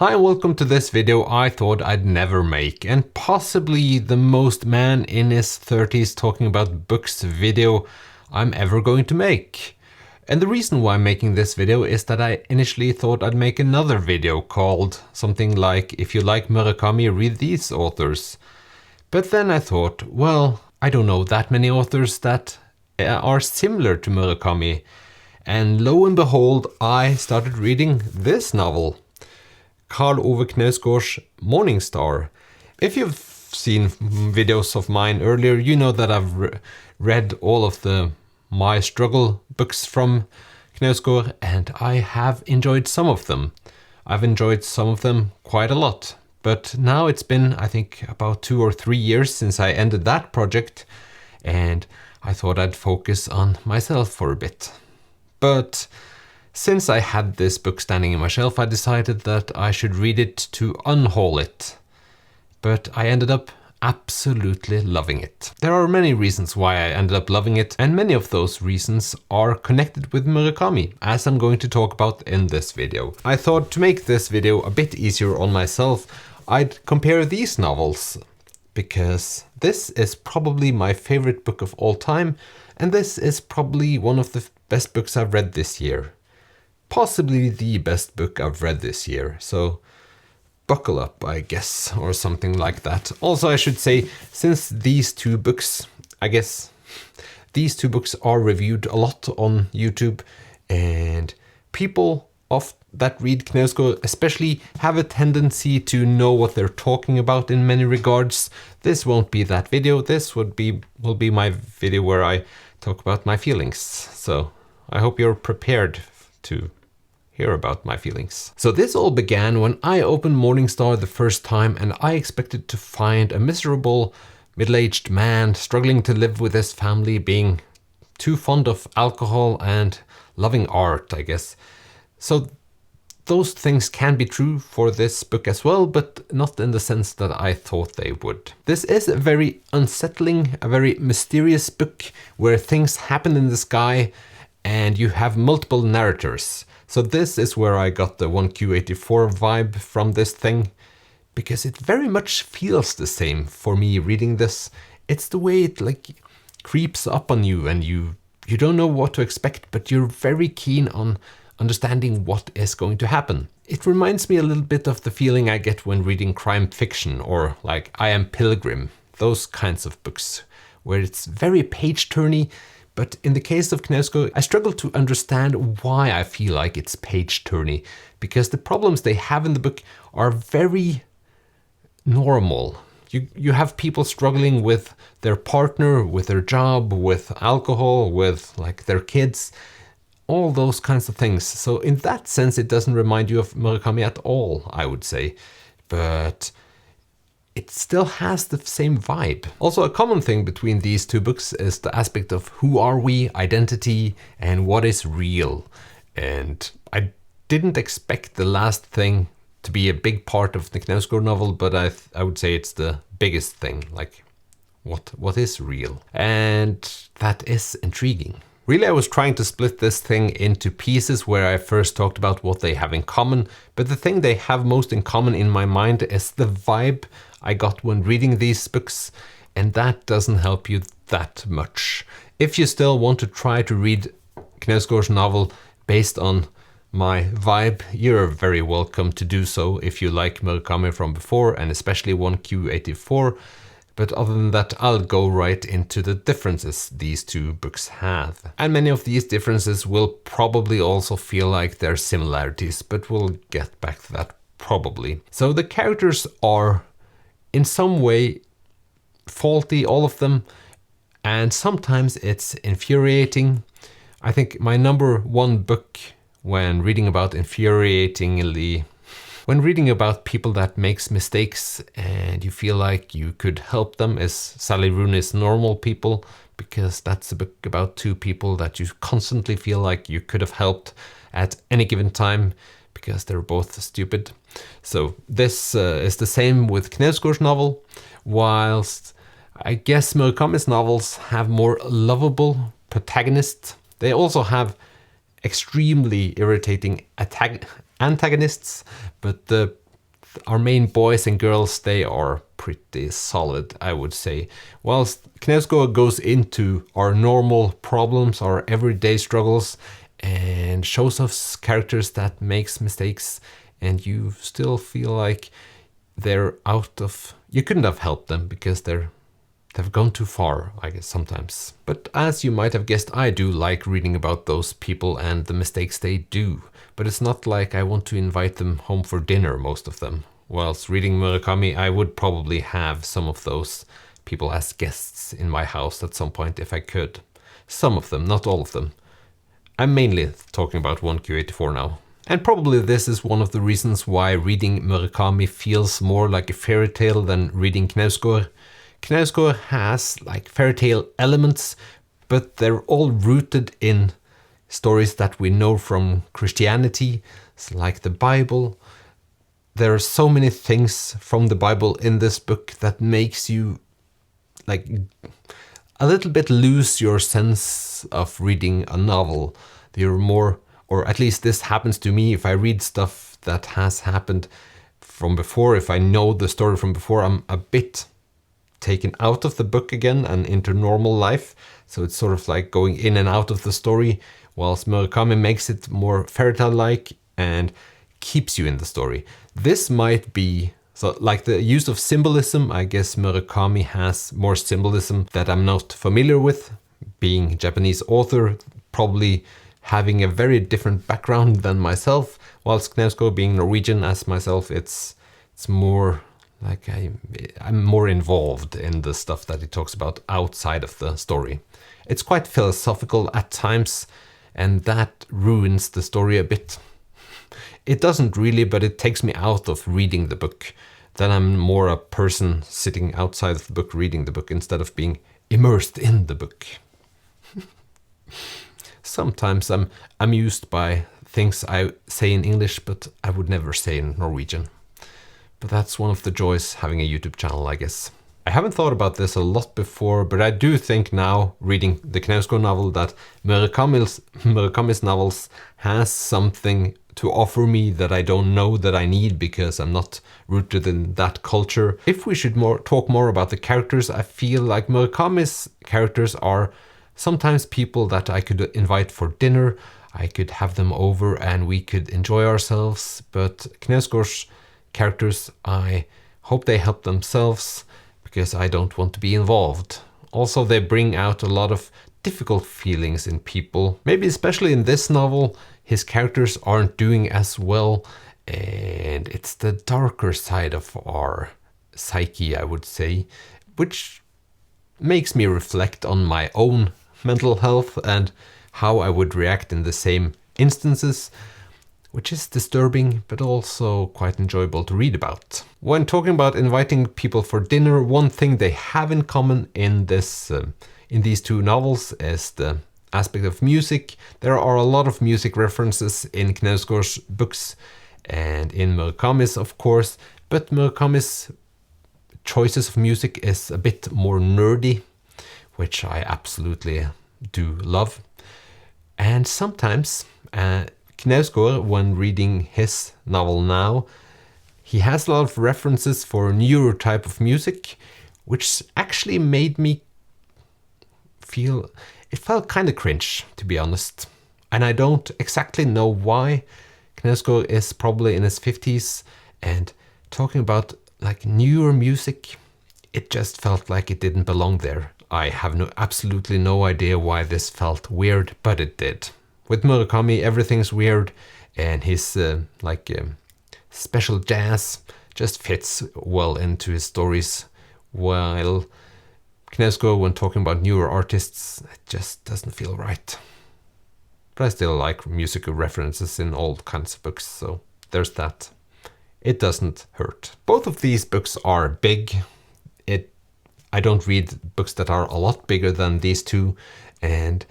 Hi and welcome to this video I thought I'd never make, and possibly the most man in his 30s talking about books video I'm ever going to make. And the reason why I'm making this video is that I initially thought I'd make another video called something like "If you like Murakami, read these authors." But then I thought, well, I don't know that many authors that are similar to Murakami. And lo and behold, I started reading this novel. Karl Ove Knausgård's Morning Star. If you've seen videos of mine earlier, you know that I've read all of the My Struggle books from Knausgård, and I have enjoyed some of them. I've enjoyed some of them quite a lot. But now it's been, I think, about 2 or 3 years since I ended that project, and I thought I'd focus on myself for a bit. But since I had this book standing in my shelf, I decided that I should read it to unhaul it. But I ended up absolutely loving it. There are many reasons why I ended up loving it, and many of those reasons are connected with Murakami, as I'm going to talk about in this video. I thought to make this video a bit easier on myself, I'd compare these novels, because this is probably my favorite book of all time, and this is probably one of the best books I've read this year. Possibly the best book I've read this year, so buckle up, I guess, or something like that. Also, I should say, since these two books, these two books are reviewed a lot on YouTube, and people that read Knausgård especially have a tendency to know what they're talking about in many regards. This won't be that video. This will be my video where I talk about my feelings. So I hope you're prepared to hear about my feelings. So this all began when I opened Morning Star the first time, and I expected to find a miserable middle-aged man struggling to live with his family, being too fond of alcohol and loving art, I guess. So those things can be true for this book as well, but not in the sense that I thought they would. This is a very unsettling, a very mysterious book where things happen in the sky and you have multiple narrators. So this is where I got the 1Q84 vibe from this thing, because it very much feels the same for me reading this. It's the way it creeps up on you, and you don't know what to expect, but you're very keen on understanding what is going to happen. It reminds me a little bit of the feeling I get when reading crime fiction, or like I Am Pilgrim, those kinds of books, where it's very page-turny. But in the case of Knausgård, I struggle to understand why I feel like it's page-turny, because the problems they have in the book are very normal. You have people struggling with their partner, with their job, with alcohol, with their kids, all those kinds of things. So in that sense, it doesn't remind you of Murakami at all, I would say. But it still has the same vibe. Also, a common thing between these two books is the aspect of who are we, identity, and what is real. And I didn't expect the last thing to be a big part of the Knausgård novel, but I would say it's the biggest thing, what is real. And that is intriguing. Really, I was trying to split this thing into pieces where I first talked about what they have in common, but the thing they have most in common in my mind is the vibe I got when reading these books, and that doesn't help you that much. If you still want to try to read Knausgård's novel based on my vibe, you're very welcome to do so if you like Murakami from before, and especially 1Q84. But other than that, I'll go right into the differences these two books have. And many of these differences will probably also feel like they're similarities, but we'll get back to that probably. So the characters are in some way faulty, all of them, and sometimes it's infuriating. I think my number one book when reading about people that makes mistakes and you feel like you could help them is Sally Rooney's Normal People, because that's a book about two people that you constantly feel like you could have helped at any given time because they're both stupid. So this is the same with Knausgård's novel, whilst I guess Murakami's novels have more lovable protagonists. They also have extremely irritating antagonists, but the our main boys and girls, they are pretty solid, I would say. Whilst Knausgård goes into our normal problems, our everyday struggles, and shows us characters that makes mistakes, and you still feel like they're out of... You couldn't have helped them because they've gone too far, I guess, sometimes. But as you might have guessed, I do like reading about those people and the mistakes they do. But it's not like I want to invite them home for dinner, most of them. Whilst reading Murakami, I would probably have some of those people as guests in my house at some point if I could. Some of them, not all of them. I'm mainly talking about 1Q84 now. And probably this is one of the reasons why reading Murakami feels more like a fairy tale than reading Knausgård. Knausgård has like fairy tale elements, but they're all rooted in stories that we know from Christianity, like the Bible. There are so many things from the Bible in this book that makes you like a little bit lose your sense of reading a novel. You're more, or at least this happens to me, if I read stuff that has happened from before, if I know the story from before, I'm a bit taken out of the book again and into normal life. So it's sort of like going in and out of the story, whilst Murakami makes it more fairy tale-like and keeps you in the story. This might be, so like the use of symbolism, I guess Murakami has more symbolism that I'm not familiar with. Being a Japanese author, probably having a very different background than myself, whilst Knausgård being Norwegian as myself, it's more like I'm more involved in the stuff that he talks about outside of the story. It's quite philosophical at times, and that ruins the story a bit. It doesn't really, but it takes me out of reading the book. Then I'm more a person sitting outside of the book reading the book instead of being immersed in the book. Sometimes I'm amused by things I say in English, but I would never say in Norwegian. But that's one of the joys having a YouTube channel, I guess. I haven't thought about this a lot before, but I do think now, reading the Knausgård novel, that Murakami's novels has something to offer me that I don't know that I need because I'm not rooted in that culture. If we should talk more about the characters, I feel like Murakami's characters are sometimes people that I could invite for dinner. I could have them over and we could enjoy ourselves. But Knausgård's characters, I hope they help themselves because I don't want to be involved. Also, they bring out a lot of difficult feelings in people. Maybe especially in this novel, his characters aren't doing as well, and it's the darker side of our psyche, I would say, which makes me reflect on my own mental health and how I would react in the same instances, which is disturbing but also quite enjoyable to read about. When talking about inviting people for dinner, one thing they have in common in these two novels is the aspect of music. There are a lot of music references in Knausgård's books and in Murakami's, of course, but Murakami's choices of music is a bit more nerdy, which I absolutely do love. And sometimes Knausgård, when reading his novel now, he has a lot of references for newer type of music, which actually made me feel, it felt kind of cringe, to be honest. And I don't exactly know why. Knausgård is probably in his 50s, and talking about like newer music, it just felt like it didn't belong there. I have absolutely no idea why this felt weird, but it did. With Murakami, everything's weird, and his special jazz just fits well into his stories, while Knausgård, when talking about newer artists, it just doesn't feel right. But I still like musical references in all kinds of books, so there's that. It doesn't hurt. Both of these books are big. I don't read books that are a lot bigger than these two, and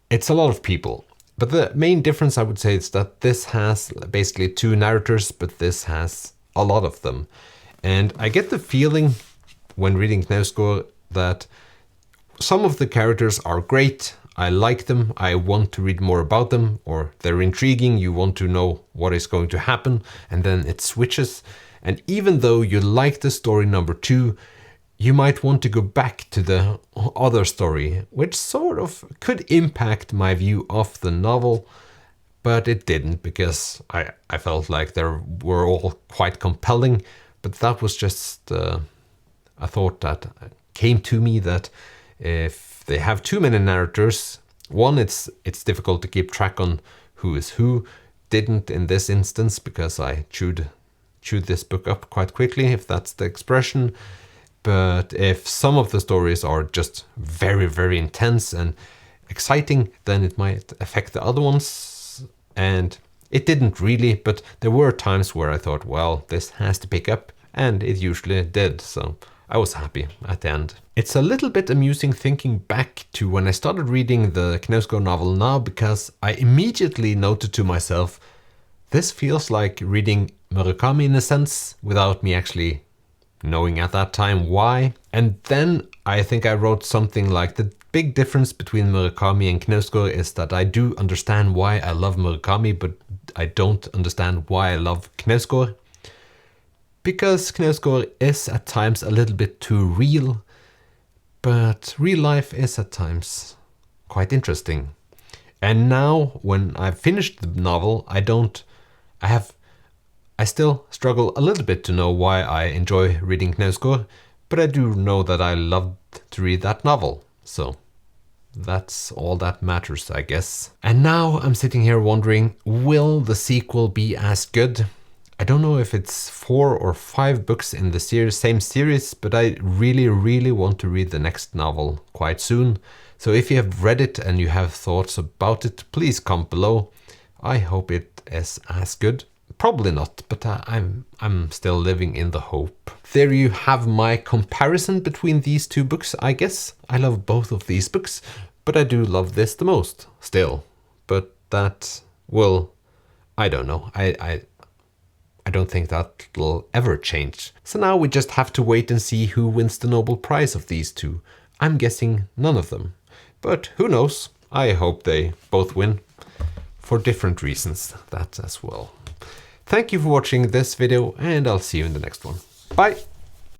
it's a lot of people. But the main difference, I would say, is that this has basically two narrators, but this has a lot of them. And I get the feeling when reading Knausgård that some of the characters are great. I like them, I want to read more about them, or they're intriguing, you want to know what is going to happen, and then it switches. And even though you like the story number 2, you might want to go back to the other story, which sort of could impact my view of the novel, but it didn't, because I felt like they were all quite compelling. But that was just a thought that came to me, that if they have too many narrators, one, it's difficult to keep track on who is who. Didn't in this instance, because I chewed this book up quite quickly, if that's the expression. But if some of the stories are just very, very intense and exciting, then it might affect the other ones. And it didn't really, but there were times where I thought, well, this has to pick up, and it usually did. So I was happy at the end. It's a little bit amusing thinking back to when I started reading the Knausgård novel now, because I immediately noted to myself, this feels like reading Murakami in a sense, without me actually knowing at that time why. And then I think I wrote something like, the big difference between Murakami and Knausgård is that I do understand why I love Murakami, but I don't understand why I love Knausgård. Because Knausgård is at times a little bit too real, but real life is at times quite interesting. And now, when I've finished the novel, I still struggle a little bit to know why I enjoy reading Knausgård, but I do know that I loved to read that novel. So that's all that matters, I guess. And now I'm sitting here wondering, will the sequel be as good? I don't know if it's 4 or 5 books in the same series, but I really, really want to read the next novel quite soon. So if you have read it and you have thoughts about it, please comment below. I hope it is as good. Probably not, but I'm still living in the hope. There you have my comparison between these 2 books, I guess. I love both of these books, but I do love this the most, still. But that will, I don't know. I don't think that will ever change. So now we just have to wait and see who wins the Nobel Prize of these 2. I'm guessing none of them. But who knows? I hope they both win. For different reasons, that as well. Thank you for watching this video, and I'll see you in the next one. Bye!